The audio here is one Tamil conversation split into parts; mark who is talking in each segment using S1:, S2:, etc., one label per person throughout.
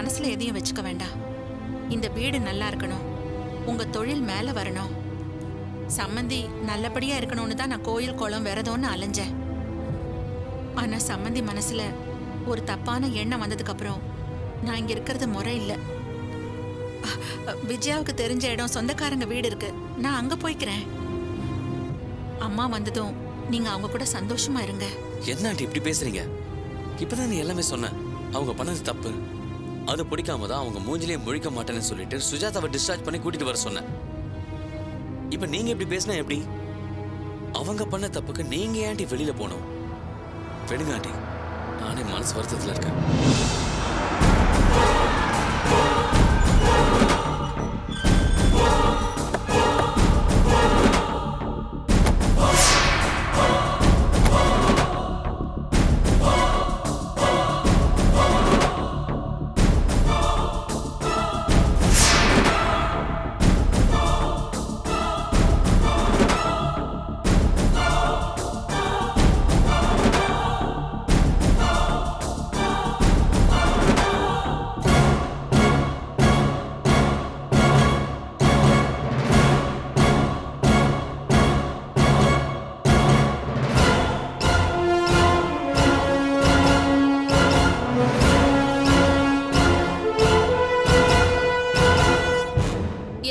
S1: மனசுல எதையும் வச்சுக்க வேண்டாம். இந்த வீடு நல்லா இருக்கணும், உங்க தொழில் மேல வரணும், சம்மந்தி நல்லபடியா இருக்கணும்னு தான் நான் கோயில் குளம் விரதம்னு அலைஞ்சேன். ஆனா சம்மந்தி மனசுல ஒரு தப்பான எண்ணம் வந்ததுக்கு அப்புறம் நான் இங்க இருக்கிறது முறை இல்ல. விஜயாவுக்கு தெரிஞ்ச இடம் சொந்தக்காரங்க வீடு இருக்கு, நான் அங்க போய்க்கிறேன். அம்மா வந்ததும் நீங்க அவங்க கூட சந்தோஷமா இருங்க.
S2: என்ன ஆண்டி இப்படி பேசுறீங்க? இப்பதான் நீ எல்லாமே சொன்ன. அவங்க பண்ணது தப்பு. அது பிடிக்காம தான் அவங்க மூஞ்சிலே முழிக்க மாட்டேன்னு சொல்லிட்டு சுஜாதாவை டிஸ்சார்ஜ் பண்ணி கூட்டிட்டு வர சொன்னேன். இப்ப நீங்க இப்படி பேசினா எப்படி? அவங்க பண்ண தப்புக்கு நீங்க ஏன்டி வெளியில போனோம்? விடுங்க ஆண்டி, நானே மனசு வருத்தத்துல இருக்கேன்.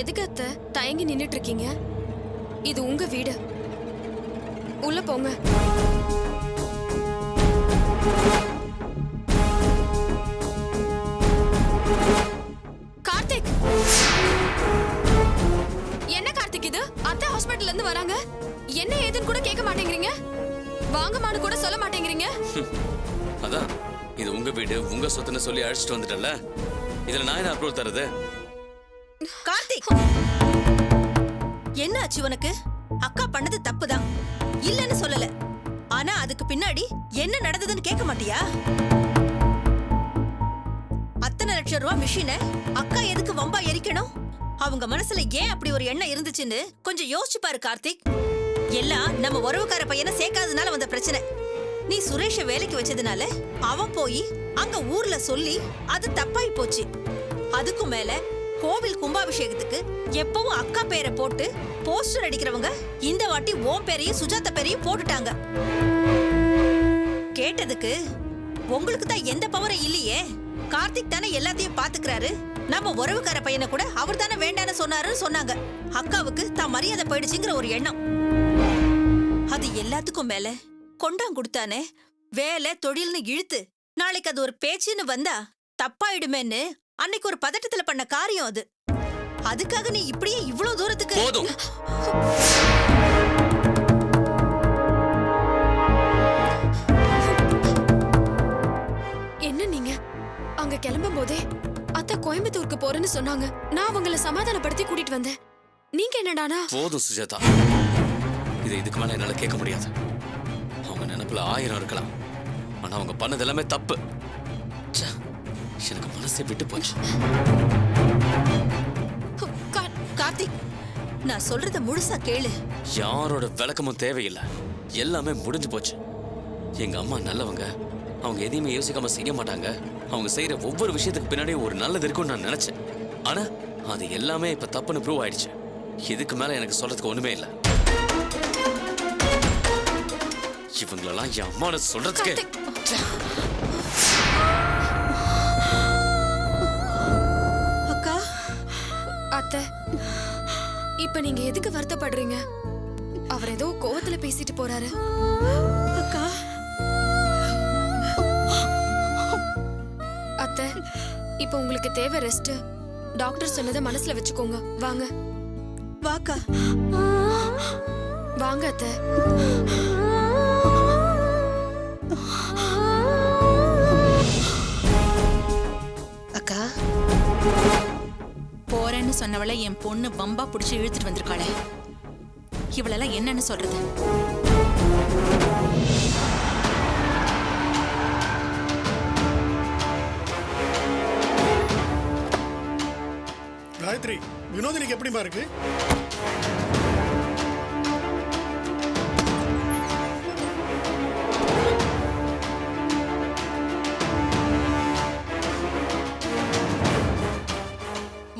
S3: எதுக்கு அத்தை தயங்கி நின்னுட்டு இருக்கீங்க? இது உங்க வீடு, உள்ள போங்க. கார்த்திக், என்ன கார்த்திக் இது? அத்தை ஹாஸ்பிடல்ல இருந்து வராங்க, என்ன ஏதுன்னு கூட கேட்க மாட்டேங்கிறீங்க, வாங்கமான்னு கூட சொல்ல மாட்டேங்கிறீங்க.
S2: அதான் இது உங்க வீடு, உங்க சொத்துன்னு சொல்லி அழைச்சிட்டு வந்துட்டல, இதுல நான் என்ன அப்ரூவல் தரது?
S4: கார்த்திக், என்ன ஆச்சு உனக்கு? அக்கா பண்ணது தப்புதான், இல்லன்னு சொல்லல. ஆனா அதுக்கு பின்னாடி என்ன நடந்ததுன்னு கேட்க மாட்டியா? அத்தனை லட்சம் ரூபாய் மிஷினை அக்கா எதுக்கு வம்பா எரிக்கணும்? அவங்க மனசுல ஏன் அப்படி ஒரு எண்ணம் இருந்துச்சுன்னு கொஞ்சம் யோசிச்சு பாரு கார்த்திக். எல்லாம் நம்ம உறவுக்கார பையனை சேர்க்காததுனால வந்த பிரச்சனை. நீ சுரேஷ வேலைக்கு வச்சதுனால அவன் போய் அங்க ஊர்ல சொல்லி அது தப்பாய் போச்சு. அதுக்கும் மேல கோவில் கும்பாபிஷேகத்துக்கு எப்பவும் அக்கா பேரை போட்டு போஸ்டர் அடிக்கிறவங்க இந்த வாட்டி ஓம் பேரையும் சுஜாதா பேரையும் போட்டுட்டாங்க. கேட்டதுக்கு உங்களுக்கு தான் எந்த பவரும் இல்லையே, கார்த்திக் தானே எல்லாத்தையும் பாத்துக்கிறாரு, நம்ம உறவுக்கார பையனை கூட அவர் தானே வேண்டான்னு சொன்னாருன்னு சொன்னாங்க. அக்காவுக்கு தான் மரியாதை போயிடுச்சுங்கிற ஒரு எண்ணம். அது எல்லாத்துக்கும் மேல கொண்டாங் கொடுத்தானே வேலை தொழில்னு இழுத்து நாளைக்கு அது ஒரு பேச்சுன்னு வந்தா தப்பாயிடுமேன்னு அன்னைக்கு ஒரு பதட்டத்துல பண்ண காரியம் அது. அதுக்காக நீ இப்படியே இவ்வளவு தூரத்துக்கு
S2: போதும்.
S3: என்ன நீங்க அங்க கிளம்பும் போதே அத்தை கோயம்புத்தூருக்கு போறேன்னு சொன்னாங்க, நான் அவங்கள சமாதானப்படுத்தி கூட்டிட்டு வந்தேன். நீங்க என்னடானா?
S2: போதும் சுஜாதா, இது இதுக்கு மேல என்னால கேட்க முடியாது. அவங்க நினைப்புல 1000 இருக்கலாம், ஆனா அவங்க பண்ணது எல்லாமே தப்பு. எனக்கு மனசை விட்டு போச்சு.
S4: கார்த்திக், நான் சொல்றத முழுசா கேளு.
S2: யாரோட விளக்கமும் தேவையில்லை, எல்லாமே முடிஞ்சு போச்சு. எங்க அம்மா நல்லவங்க, அவங்க எதையுமே யோசிக்காம செய்ய மாட்டாங்க. அவங்க செய்யற ஒவ்வொரு விஷயத்துக்கு பின்னாடி ஒரு நல்லது இருக்கும்னு நான் நினைச்சேன். ஆனா அது எல்லாமே இப்ப தப்புன்னு ப்ரூவ் ஆயிடுச்சு. இதுக்கு மேல எனக்கு சொல்றதுக்கு ஒண்ணுமே இல்லை. இவங்களெல்லாம் என் அம்மானு சொல்றதுக்கு
S3: அத்தை, இப்ப நீங்க எதுக்கு வருத்தப்படுறீங்க? அவர் ஏதோ கோவத்துல பேசிட்டு போறாரு.
S4: அக்கா,
S3: அத்தை, இப்ப உங்களுக்கு தேவை ரெஸ்ட். டாக்டர் சொன்னதை மனசுல வச்சுக்கோங்க. வாங்க
S4: வாக்கா,
S3: வாங்க அத்தை.
S4: அக்கா,
S1: போறேன்னு சொன்னவளை என் பொண்ணு பம்பா புடிச்சு இழுத்துட்டு வந்திருக்காளே, இவளெல்லாம் என்னன்னு சொல்றது?
S5: காயத்ரி, வினோதினிக்கு எப்படிமா இருக்கு?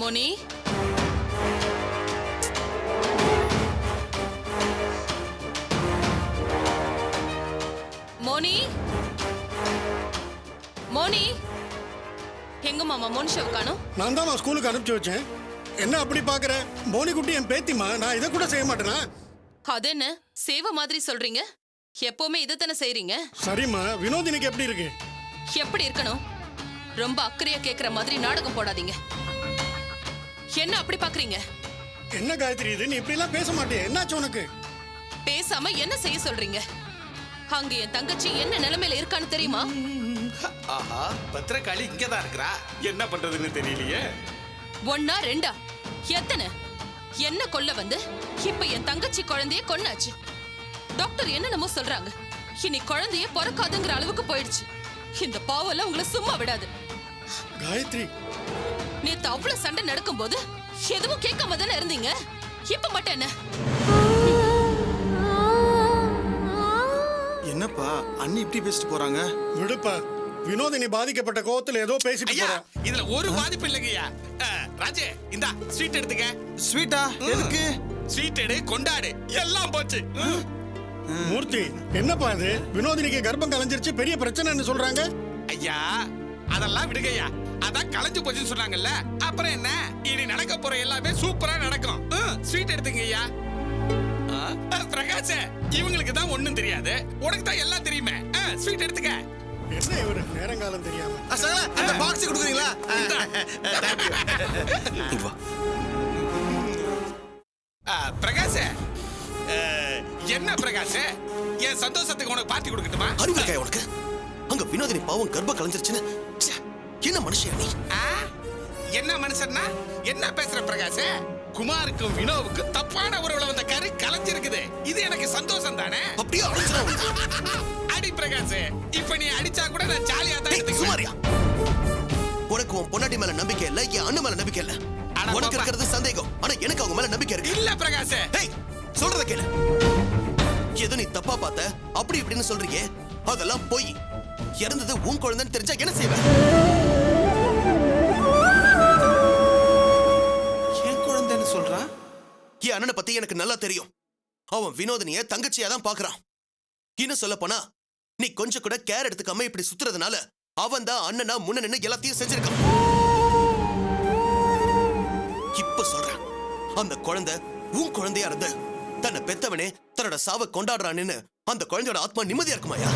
S6: மோனி மோனி மோனி எங்க மாமா மோனிஷாவை காணோம்?
S5: நான் தான் ஸ்கூலுக்கு அனுப்பிச்சு வச்சேன். என்ன அப்படி பாக்குற? மோனி குட்டி என் பேத்திமா, நான் இதை கூட செய்ய மாட்டேனா?
S6: அது என்ன சேவை மாதிரி சொல்றீங்க? எப்பவுமே இதைத்தானே செய்றீங்க.
S5: சரிம்மா, வினோதினிக்கு எப்படி இருக்கு?
S6: எப்படி இருக்கணும்? ரொம்ப அக்கறையா கேக்குற மாதிரி நாடகம் போடாதீங்க. என்ன அப்படி பாக்குறீங்க?
S5: என்ன காயத்ரி இது? நீ இப்படி எல்லாம் பேச மாட்டியே, என்னாச்சு உனக்கு?
S6: பேசாம என்ன செய்ய சொல்றீங்க? அங்க என் தங்கச்சி என்ன நிலைமையில இருக்கான்னு தெரியுமா?
S7: ஆஹா, பத்திரகாளி இங்கதான் இருக்கிறா. என்ன பண்றதுன்னு தெரியலையே.
S6: ஒன்னா ரெண்டா எத்தனை என்ன கொல்ல வந்து இப்ப என் தங்கச்சி குழந்தைய கொன்னாச்சு. டாக்டர் என்னென்னமோ சொல்றாங்க. இனி குழந்தைய பிறக்காதுங்கிற அளவுக்கு போயிடுச்சு. இந்த பாவெல்லாம் உங்களை சும்மா விடாது.
S5: காயத்ரி,
S6: நேத்து அவ்வளவு சண்டை நடக்கும் போது எதுவும் கேட்காம தானே இருந்தீங்க. இப்ப மட்டும் என்ன?
S8: என்னப்பா அண்ணி இப்படி பேசிட்டு போறாங்க?
S5: விடுப்பா. வினோதினி பாதிக்கப்பட்ட கோவத்துல ஏதோ பேசிட்டு
S7: ஐயா,
S5: போறா.
S7: இதுல ஒரு பாதிப்பு இல்லைங்கய்யா. ராஜே, இந்தா ஸ்வீட் எடுத்துக்க.
S8: ஸ்வீட்டா? எதுக்கு?
S7: ஸ்வீட் எடு, கொண்டாடு. எல்லாம் போச்சு.
S5: மூர்த்தி, என்னப்பா இது? வினோதினிக்கு கர்ப்பம் கலைஞ்சிருச்சு, பெரிய பிரச்சனைன்னு சொல்றாங்க.
S7: ஐயா, அதெல்லாம் விடுங்கய்யா. அதான் கலைஞ்சு போச்சுன்னு சொன்னாங்கல்ல. அப்புறம் என்ன, இனி நடக்க போற எல்லாமே சூப்பரா நடக்கும். ஸ்வீட் எடுத்துங்கய்யா. பிரகாஷ், இவங்களுக்கு தான் ஒண்ணும் தெரியாது, உனக்கு தான் எல்லாம் தெரியுமே. ஸ்வீட் எடுத்துக்க.
S5: என்ன இவரு நேரங்காலம் தெரியாம?
S8: அந்த பாக்ஸ் கொடுக்குறீங்களா?
S7: பிரகாஷ், என்ன பிரகாஷ், என் சந்தோஷத்துக்கு உனக்கு பார்ட்டி கொடுக்கட்டுமா?
S9: அறிவிக்காய் உனக்கு? அங்க வினோதினி பாவம் கர்ப்பம் கலைஞ்சிருச்சுன்னு என்ன மனுஷன் நீ?
S7: என்ன மனுஷன்னா என்ன பேசுற பிரகாஷ்? குமாருக்கும் வினோவுக்கும் தப்பான உறவுல வந்த கரு கலைஞ்சிருக்குது. இது எனக்கு சந்தோஷம் தானே?
S9: அப்படியே அடிச்சுனா
S7: அடி பிரகாஷ், இப்ப நீ அடிச்சா கூட நான் ஜாலியா தான் எடுத்துக்குவேன்.
S9: சுமாரியா? உனக்கு உன் பொண்டாட்டி மேல நம்பிக்கை இல்ல, என் அண்ணன் மேல நம்பிக்கை இல்ல. உனக்கு இருக்கிறது சந்தேகம், ஆனா எனக்கு அவங்க மேல நம்பிக்கை இருக்கு.
S7: இல்ல பிரகாஷ்,
S9: சொல்றத கேளு. ஏதோ நீ தப்பா பார்த்த அப்படி இப்படின்னு சொல்றீங்க, அதெல்லாம் போய். இறந்தது உன் குழந்தைன்னு தெரிஞ்சா என்ன செய்வ?
S8: என் குழந்தைன்னு சொல்றான்.
S9: என் அண்ணனை பத்தி எனக்கு நல்லா தெரியும். அவன் வினோதினிய தங்கச்சியா தான் பாக்குறான். இன்னும் சொல்ல போனா, நீ கொஞ்சம் கூட கேர் எடுத்துக்காம இப்படி சுத்துறதுனால அவன் தான் அண்ணனா முன்ன நின்னு எல்லாத்தையும் செஞ்சிருக்கான். இப்ப சொல்றான், அந்த குழந்தை உன் குழந்தையா இருந்து தன்னை பெத்தவனே தன்னோட சாவை கொண்டாடுறான்னு அந்த குழந்தையோட ஆத்மா நிம்மதியா இருக்குமாயா?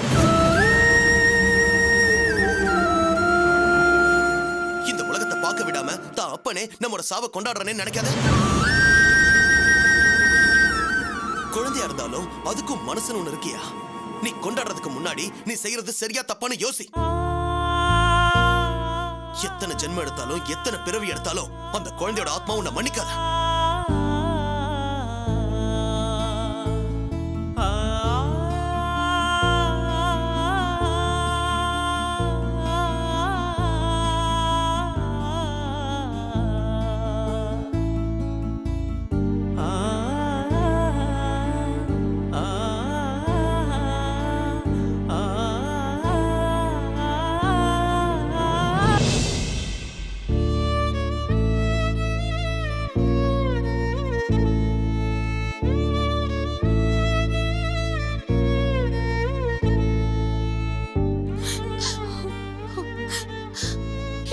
S9: இந்த உலகத்தை பார்க்க விடாம தான் அப்பனே நம்மோட சாவை கொண்டாடுறானே நினைக்காத. குழந்தையா இருந்தாலும் அதுக்கும் மனசுன்னு ஒண்ணு இருக்கியா? நீ கொண்டாடுறதுக்கு முன்னாடி நீ செய்யறது சரியா தப்பான்னு யோசி. எத்தனை ஜென்மம் எடுத்தாலும் எத்தனை பிறவி எடுத்தாலும் அந்த குழந்தையோட ஆத்மா உன்னை மன்னிக்காத.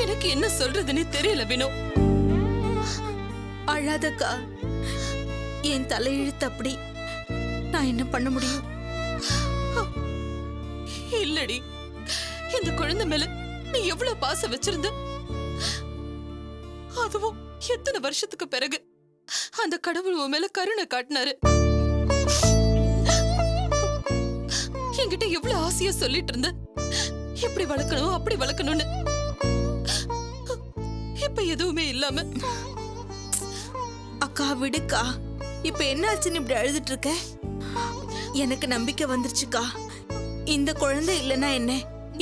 S6: எனக்கு என்ன சொல்றதுன்னு தெரியல வினோ.
S1: அழாதக்கா, என் தலையெழுத்து அப்படி. நான் என்ன பண்ண முடியும்?
S6: இல்லடி, இந்த குழந்தை மேல நீ எவ்வளவு பாசம் வச்சிருந்த, அதுவும் எத்தனை வருஷத்துக்கு பிறகு அந்த கடவுள் உன் மேல கருணை காட்டினாரு. என்கிட்ட எவ்வளவு ஆசையா சொல்லிட்டு இருந்த, இப்படி வளர்க்கணும் அப்படி வளர்க்கணும்னு. இப்ப எதுவுமே இல்லாம.
S1: அக்கா விடுக்கா, இப்ப என்ன ஆச்சுன்னு இப்படி அழுதுட்டு இருக்க? எனக்கு நம்பிக்கை வந்துருச்சுக்கா. இந்த குழந்தை இல்லைன்னா என்ன,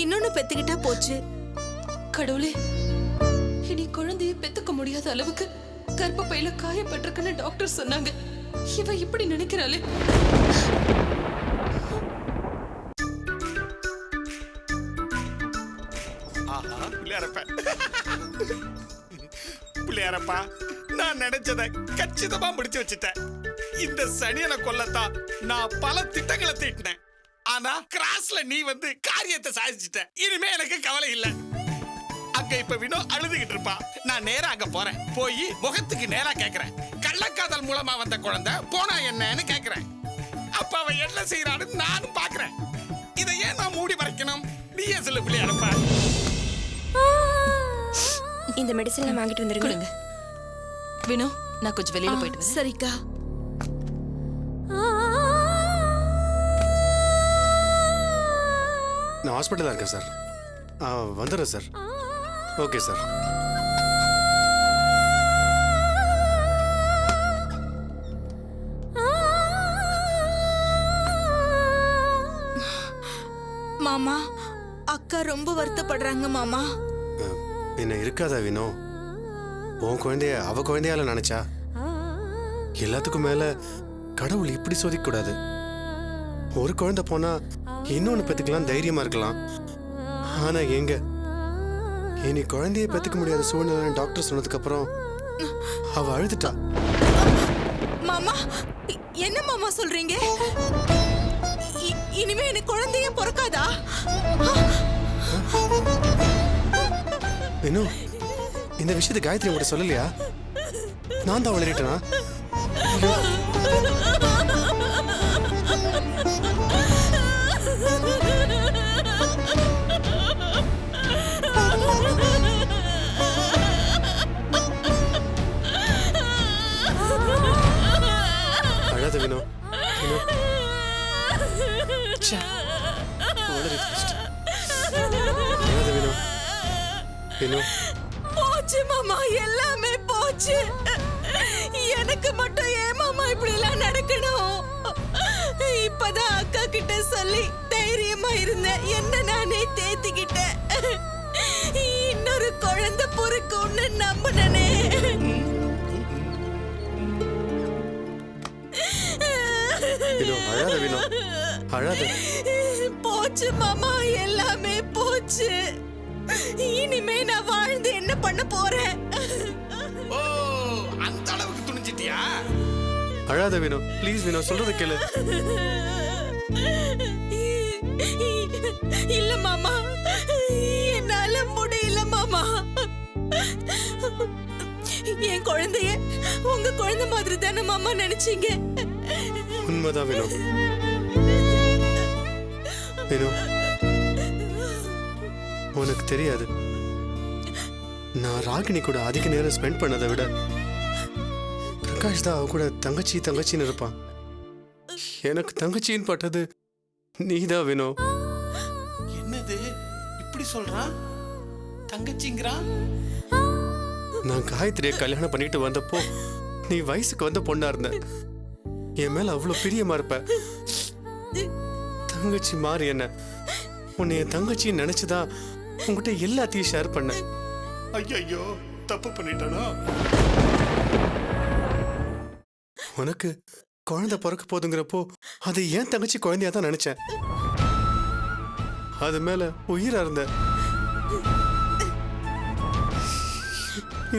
S1: இன்னொன்னு பெத்துக்கிட்டா போச்சு.
S6: கடவுளே, இனி குழந்தைய பெத்துக்க முடியாத அளவுக்கு கர்ப்பப்பையில காயப்பட்டிருக்குன்னு டாக்டர் சொன்னாங்க. இவ இப்படி நினைக்கிறாளே.
S7: ஆஹா, பிள்ளையாரப்ப பிள்ளையாரப்பா, நான் நினைச்சத கச்சிதமா முடிச்சு வச்சுட்டேன். இந்த சனியனை கொல்லத்தான் நான் பல திட்டங்களை தீட்டினேன். ஆனா கிராஸ்ல நீ வந்து காரியத்தை சாதிச்சிட்ட. இனிமே எனக்கு கவலை இல்ல. அங்க இப்ப வினோ அழுதுகிட்டு இருப்பா. நான் நேரா அங்க போறேன். போய் முகத்துக்கு நேரா கேக்குறேன், கள்ளக்காதல் மூலமா வந்த குழந்தை போனா என்னன்னு கேக்குறேன். அப்ப அவ என்ன செய்யறான்னு நானும் பாக்குறேன். இதை ஏன் நான் மூடி மறைக்கணும்? நீயே சொல்லு பிள்ளையாரப்பா.
S3: இந்த மெடிசன் வாங்கிட்டு வந்துருங்க.
S6: வினோ, நான் கொஞ்சம் வெளியில போயிட்டு வரேன்.
S1: சரிக்கா.
S10: நான் ஹாஸ்பிட்டலில் இருக்கேன் சார். வந்துடுறேன் சார். Okay sir.
S1: மாமா, அக்கா ரொம்ப வருத்தப்படுறாங்க மாமா.
S10: என்ன இருக்காதா வினோ? உன் குழந்தைய அவ குழந்தையால நினைச்சா? எல்லாத்துக்கும் மேல கடவுள் இப்படி சோதிக்க கூடாது. ஒரு குழந்தை போனா இன்னொன்னு பெத்துக்கலாம், தைரியமா இருக்கலாம். ஆனா எங்க இனி குழந்தைய பெத்துக்க முடியாத சூழ்நிலை டாக்டர் சொன்னதுக்கு அப்புறம் அவ அழுதுட்டா.
S1: மாமா, என்ன மாமா சொல்றீங்க? இனிமே எனக்கு குழந்தையே பிறக்காதா?
S10: வினோ, இந்த விஷயத்தை காயத்ரி உங்கள்கிட்ட சொல்லலையா? நான் தான் வளரிட்டேனா? அழாத வினோ.
S1: போச்சு மாமா, எல்லாமே போச்சு. எனக்கு மட்டும் ஏன் மாமா இப்படி எல்லாம் நடக்கணும்? இப்பதான் அக்கா கிட்ட சொல்லி தைரியமா இருந்தேன். என்ன நானே தேத்திக்கிட்டேன். இன்னொரு குழந்தை பொறுக்கும்னு நம்பினே.
S10: அழாத வினோ, அழாத.
S1: போச்சு மாமா, எல்லாமே போச்சு. இனிமே நான் வாழ்ந்து என்ன பண்ண போறேன்?
S7: ஓ, அந்த அளவுக்கு துணிஞ்சிட்டியா?
S10: அழாத வினோ, ப்ளீஸ் வினோ, சொல்றத கேளு.
S1: இல்ல மாமா, என்னால முடியல மாமா. என் குழந்தைய உங்க குழந்தை மாதிரி தானே மாமா நினைச்சீங்க?
S10: உண்மைதான் வினோ. வினோ, உனக்கு தெரியாது, நான் ராகினி கூட அதிக நேரம் ஸ்பெண்ட் பண்ணதை விட பிரகாஷ் தான் அவ கூட தங்கச்சின்னு இருப்பான். எனக்கு தங்கச்சின்னு பட்டது நீதான் வினோ.
S8: என்னது இப்படி சொல்றான்? தங்கச்சிங்கிறான்?
S10: நான் காயத்ரியை கல்யாணம் பண்ணிட்டு வந்தப்போ நீ வயசுக்கு வந்த பொண்ணா இருந்த. என் மேல அவ்வளவு பிரியமா இருப்ப. தங்கச்சி மாறி என்ன உன்னை என் தங்கச்சின்னு நினைச்சுதான் உங்ககிட்ட எல்லாத்தையும் ஷேர் பண்ண.
S5: ஐயோ, தப்பு பண்ணிட்டானா?
S10: உனக்கு குழந்தை பிறக்க போதுங்கிறப்போ அது ஏன் தங்கச்சி குழந்தையா தான் நினைச்சேன். அது மேல உயிரா இருந்த.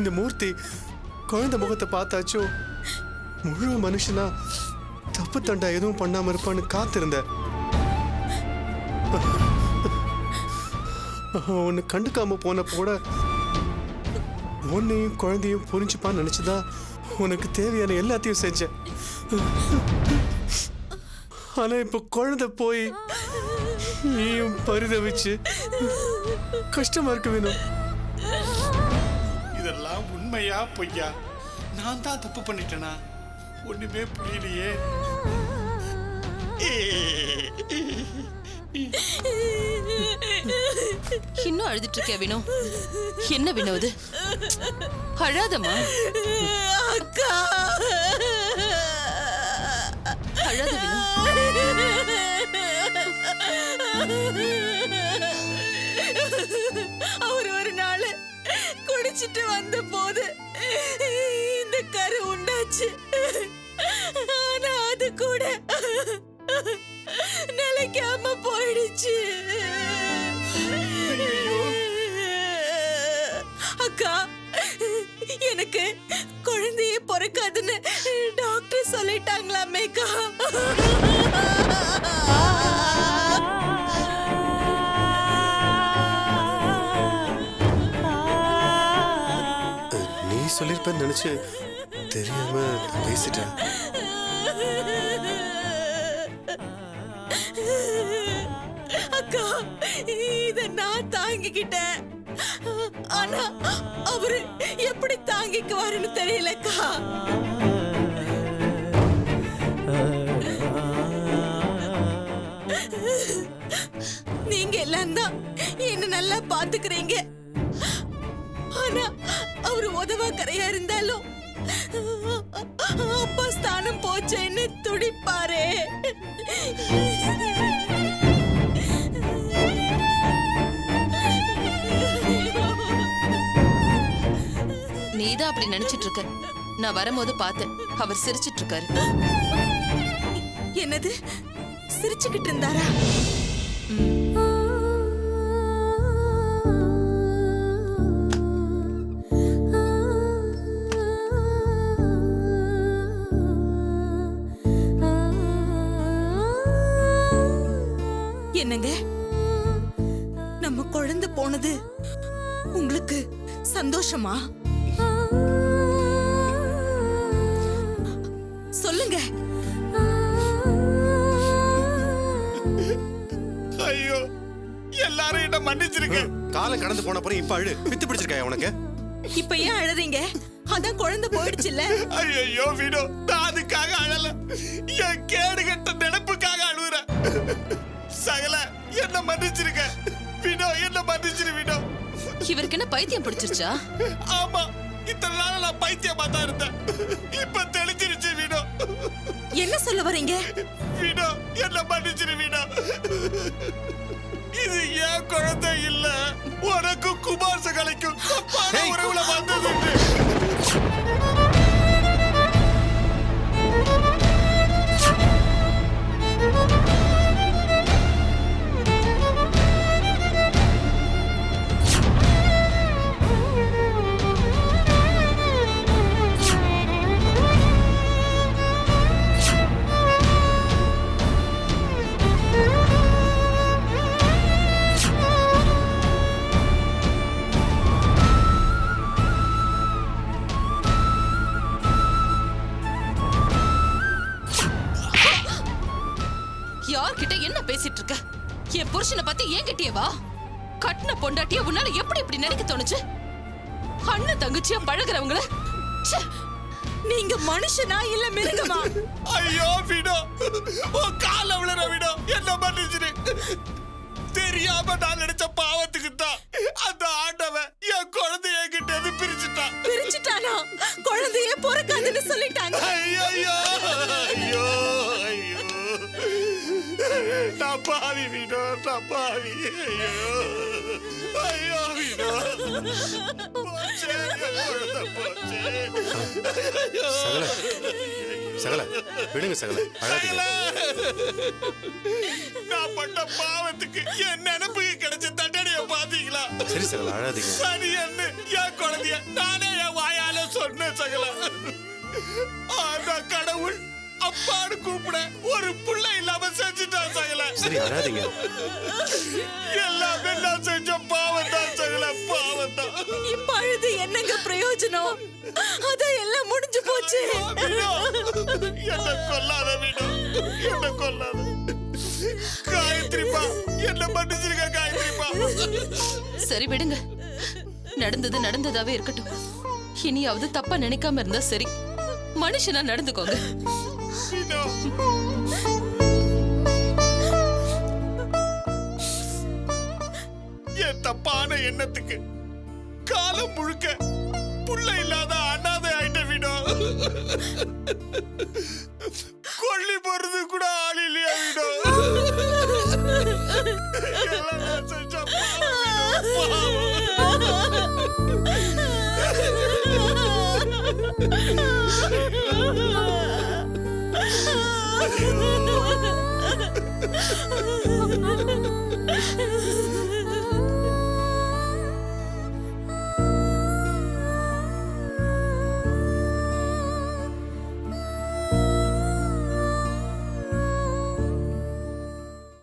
S10: இந்த மூர்த்தி குழந்தை முகத்தை பார்த்தாச்சோ முழு மனுஷனா தப்பு தண்டா எதுவும் பண்ணாம இருப்பான்னு காத்திருந்த. உன்னை கண்டுக்காம போன போட உன்னையும் குழந்தையும் புரிஞ்சுப்பான்னு நினைச்சுதான் உனக்கு தேவையான எல்லாத்தையும் செஞ்சேன். ஆனா இப்ப குழந்தை போய் நீயும் பரிதவிச்சு கஷ்டமா இருக்கு வேணும்.
S7: இதெல்லாம் உண்மையா பொய்யா? நான் தான் தப்பு பண்ணிட்டேனா? ஒண்ணுமே புரியலையே.
S6: இன்னும் அழுதுட்டு இருக்க வினோ? என்ன வினோ இது? அழாதம்மா.
S1: அக்கா,
S6: அழாத வினோ.
S1: அவர் ஒரு நாள் குடிச்சிட்டு வந்த போது இந்த கரு உண்டாச்சு. ஆனா அது கூட நிலைக்காம போயிடுச்சு. அக்கா, எனக்கு
S4: குழந்தையே பிறக்காதுன்னு டாக்டர் சொல்லிட்டாங்களாமேக்கா.
S10: நீ சொல்லியிருப்பேன்னு நினைச்சு தெரியாம நான் பேசிட்டேன்.
S4: அக்கா, இத நான் தாங்கிக்கிட்டேன். ஆனா அவரு எப்படி தாங்கிக்குவாருன்னு தெரியலக்கா. நீங்க எல்லாம் தான் என்ன நல்லா பாத்துக்கிறீங்க. ஆனா அவரு உதவாக்கரையா இருந்தாலும் அப்பா ஸ்தானம் போச்சேன்னு துடிப்பாரே.
S6: நீதான் அப்படி நினைச்சிட்டு இருக்க. நான் வரும்போது பார்த்தேன், அவர் சிரிச்சிட்டு இருக்காரு.
S4: என்னது, சிரிச்சுக்கிட்டு இருந்தாரா? என்னங்க, நம்ம குழந்தை போனது உங்களுக்கு சந்தோஷமா? சொல்லுங்க.
S7: ஐயோ, எல்லாரும் என்ன மன்னிச்சிருக்க.
S10: காலம் கடந்து போன அப்புறம் இப்ப அழு. பித்து பிடிச்சிருக்கா உனக்கு?
S4: இப்ப ஏன் அழறீங்க? அதான் குழந்தை போயிடுச்சுல்ல.
S7: ஐயோ வினோ, நான் அதுக்காக அழல. என் கேடு கட்ட நினைப்புக்காக அழுகுறேன். சகல என்ன மன்னிச்சிருக்க வினோ, என்ன மன்னிச்சிரு வினோ.
S6: இவருக்கு என்ன பைத்தியம் பிடிச்சிருச்சா?
S7: ஆமா, இத்தனை நாள் நான் பைத்தியமா தான் இருந்தேன். இப்ப தெளிஞ்சிருச்சு வினோ.
S4: என்ன சொல்ல வரீங்க?
S7: வினோ, என்ன மன்னிச்சிரு வினோ. இது ஏன் குழந்தை இல்ல, உனக்கு குமார் சகலைக்கும் தப்பான உறவுல வந்தது.
S6: யார்கிட்ட என்ன பேசிட்டு இருக்க? என் புருஷனை பத்தி ஏன் கிட்டியவா? கட்டின பொண்டாட்டிய உன்னால எப்படி இப்படி நினைக்க தோணுச்சு? அண்ணன் தங்கச்சியா பழகுறவங்கள
S4: நீங்க மனுஷனா இல்ல மிருகமா?
S7: ஐயோ வினோ, உன் கால விழுற வினோ, என்ன மன்னிச்சிரு. தெரியாம நான் நினைச்ச பாவத்துக்கு தான் அந்த ஆண்டவன் என் குழந்தைய கிட்ட இருந்து பிரிச்சுட்டான்.
S4: பிரிச்சுட்டானா? குழந்தையே பிறக்காதுன்னு சொல்லிட்டாங்க.
S7: ஐயோ ஐயோ ஐயோ, நான் பாவி வினோ, நான் பாவி. ஐயோ ஐயோ வினோ, போச்சே, என் குழந்தை போச்சே.
S10: சகல சகல விடுங்க சகல, அழாதீங்க.
S7: நான் பண்ண பாவத்துக்கு என் நினைப்புக்கு கிடைச்ச தண்டனைய பாத்தீங்களா?
S10: சரி சகல, அழாதீங்க.
S7: சரி, என்ன என் குழந்தைய நானே என் வாயால சொன்னேன் சகல. ஆனா கடவுள் அப்பான்னு கூப்பிட ஒரு புள்ள இல்லாம செஞ்சுட்டான் சகல.
S10: சரி, அழாதீங்க.
S7: எல்லாமே நான் செஞ்ச பாவம் தான் சகல, பாவம் தான்.
S4: இப்ப அழுது என்னங்க பிரயோஜனம்? அதான் எல்லாம் முடிஞ்சு போச்சு.
S7: என்ன கொல்லாத விடு, என்ன கொல்லாத. காயத்ரிப்பா, என்ன மன்னிச்சிருக்க காயத்ரிப்பா.
S6: சரி விடுங்க, நடந்தது நடந்ததாவே இருக்கட்டும். இனியாவது தப்பா நினைக்காம இருந்தா சரி. மனுஷனா நடந்துக்கோங்க.
S7: என் தப்பான எண்ணத்துக்கு காலம் முழுக்க புள்ள இல்லாத அனாதை ஆயிட்ட விடோ. கொல்லி போறது கூட ஆள் இல்லையா விடோ. எல்லாம் நான் செஞ்ச பாவம்.